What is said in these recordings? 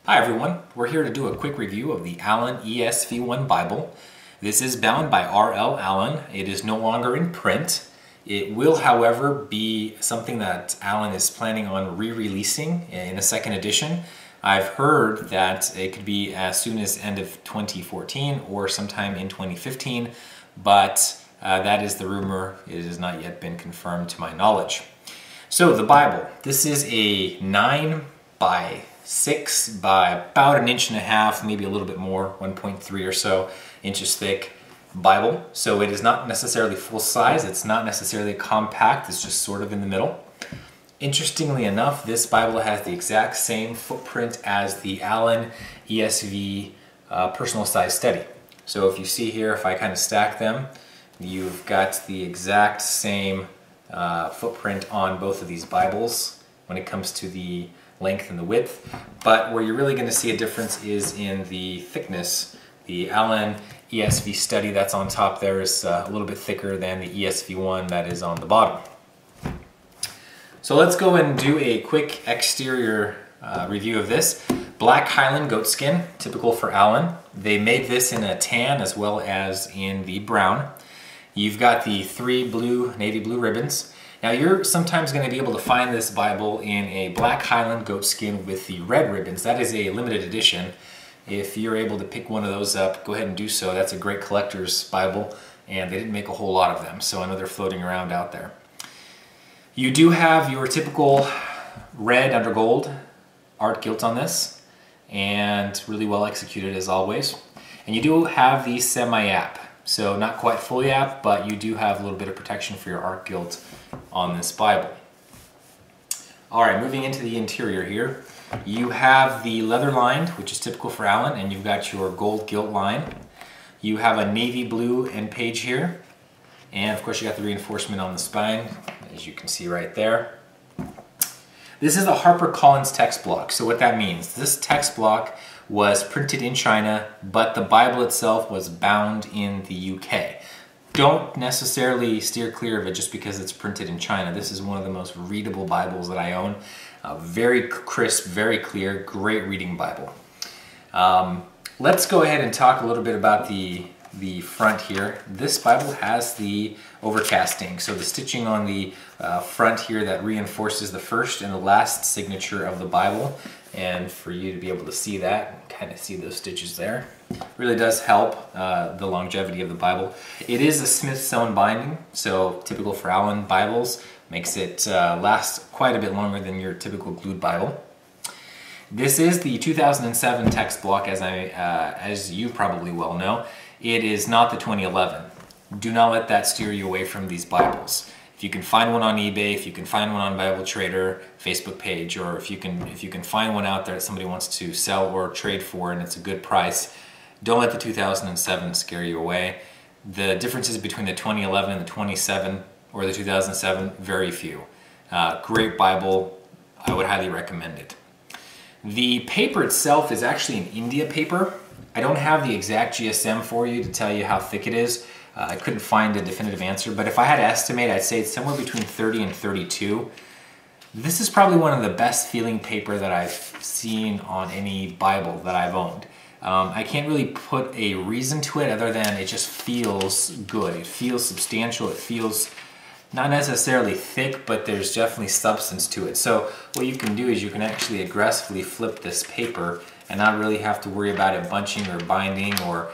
Hi everyone, we're here to do a quick review of the Allan ESV1 Bible. This is bound by R.L. Allan. It is no longer in print. It will, however, be something that Allan is planning on re-releasing in a second edition. I've heard that it could be as soon as end of 2014 or sometime in 2015, but that is the rumor. It has not yet been confirmed to my knowledge. So the Bible, this is a 9 by 6 by about 1.5 inches, maybe a little bit more, 1.3 or so inches thick Bible. So it is not necessarily full size, it's not necessarily compact, it's just sort of in the middle. Interestingly enough, this Bible has the exact same footprint as the Allan ESV personal size study. So if you see here, if I kind of stack them, you've got the exact same footprint on both of these Bibles when it comes to the length and the width, but where you're really going to see a difference is in the thickness. The Allan ESV study that's on top there is a little bit thicker than the ESV1 that is on the bottom. So let's go and do a quick exterior review of this. Black highland goatskin, typical for Allan. They made this in a tan as well as in the brown. You've got the 3 navy blue ribbons. Now you're sometimes going to be able to find this Bible in a black highland goatskin with the red ribbons. That is a limited edition. If you're able to pick one of those up, go ahead and do so. That's a great collector's Bible, and they didn't make a whole lot of them, so I know they're floating around out there. You do have your typical red under gold art gilt on this, and really well executed as always. And you do have the semi-app. So not quite fully app, but you do have a little bit of protection for your art gilt on this Bible. All right, moving into the interior here. You have the leather lined, which is typical for Allan, and you've got your gold gilt line. You have a navy blue end page here. And of course you got the reinforcement on the spine, as you can see right there. This is a HarperCollins text block. So what that means, this text block was printed in China, but the Bible itself was bound in the UK. Don't necessarily steer clear of it just because it's printed in China. This is one of the most readable Bibles that I own. Very crisp, very clear, great reading Bible. Let's go ahead and talk a little bit about the front here. This Bible has the overcasting, so the stitching on the front here that reinforces the first and the last signature of the Bible. And for you to be able to see that, kind of see those stitches there, really does help the longevity of the Bible. It is a Smith sewn binding, so typical for Allan Bibles, makes it last quite a bit longer than your typical glued Bible. This is the 2007 text block, as you probably well know. It is not the 2011. Do not let that steer you away from these Bibles. If you can find one on eBay, if you can find one on Bible Trader Facebook page, or if you can find one out there that somebody wants to sell or trade for and it's a good price, don't let the 2007 scare you away. The differences between the 2011 and the 2007 or the 2007, very few. Great Bible, I would highly recommend it. The paper itself is actually an India paper. I don't have the exact GSM for you to tell you how thick it is. I couldn't find a definitive answer, but if I had to estimate, I'd say it's somewhere between 30 and 32. This is probably one of the best feeling paper that I've seen on any Bible that I've owned. I can't really put a reason to it other than it just feels good. It feels substantial. It feels not necessarily thick, but there's definitely substance to it. So what you can do is you can actually aggressively flip this paper and not really have to worry about it bunching or binding or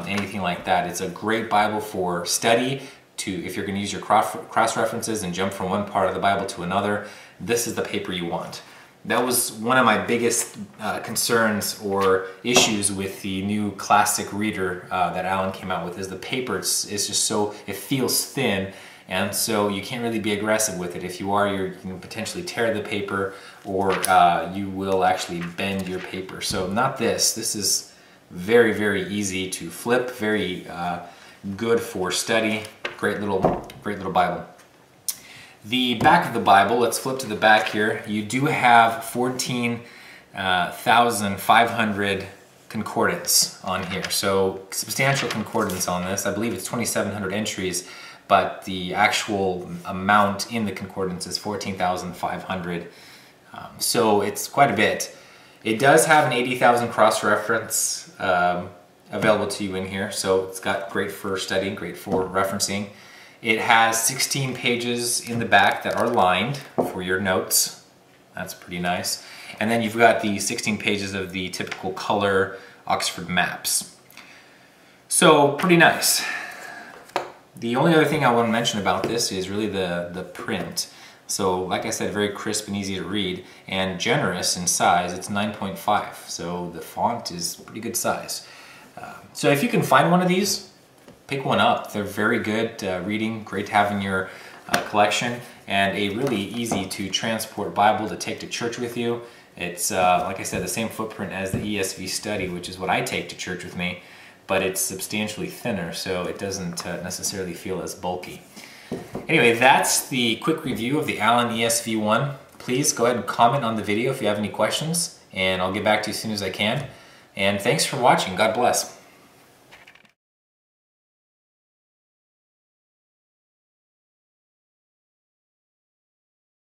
anything like that. It's a great Bible for study, if you're going to use your cross references and jump from one part of the Bible to another. This is the paper you want. That was one of my biggest concerns or issues with the new classic reader that Allan came out with, is the paper is just so, it feels thin, and so you can't really be aggressive with it. If you are, you can potentially tear the paper, or you will actually bend your paper. So not this. This is very, very easy to flip, very good for study. Great little Bible. The back of the Bible, let's flip to the back here. You do have 14,500 concordance on here. So substantial concordance on this. I believe it's 2,700 entries, but the actual amount in the concordance is 14,500. So it's quite a bit. It does have an 80,000 cross-reference available to you in here, so it's got great for studying, great for referencing. It has 16 pages in the back that are lined for your notes. That's pretty nice. And then you've got the 16 pages of the typical color Oxford maps. So pretty nice. The only other thing I want to mention about this is really the print. So like I said, very crisp and easy to read and generous in size. It's 9.5, so the font is pretty good size. So if you can find one of these, pick one up. They're very good reading, great to have in your collection, and a really easy to transport Bible to take to church with you. It's, like I said, the same footprint as the ESV Study, which is what I take to church with me, but it's substantially thinner, so it doesn't necessarily feel as bulky. Anyway, that's the quick review of the Allan ESV1. Please go ahead and comment on the video if you have any questions, and I'll get back to you as soon as I can. And thanks for watching. God bless.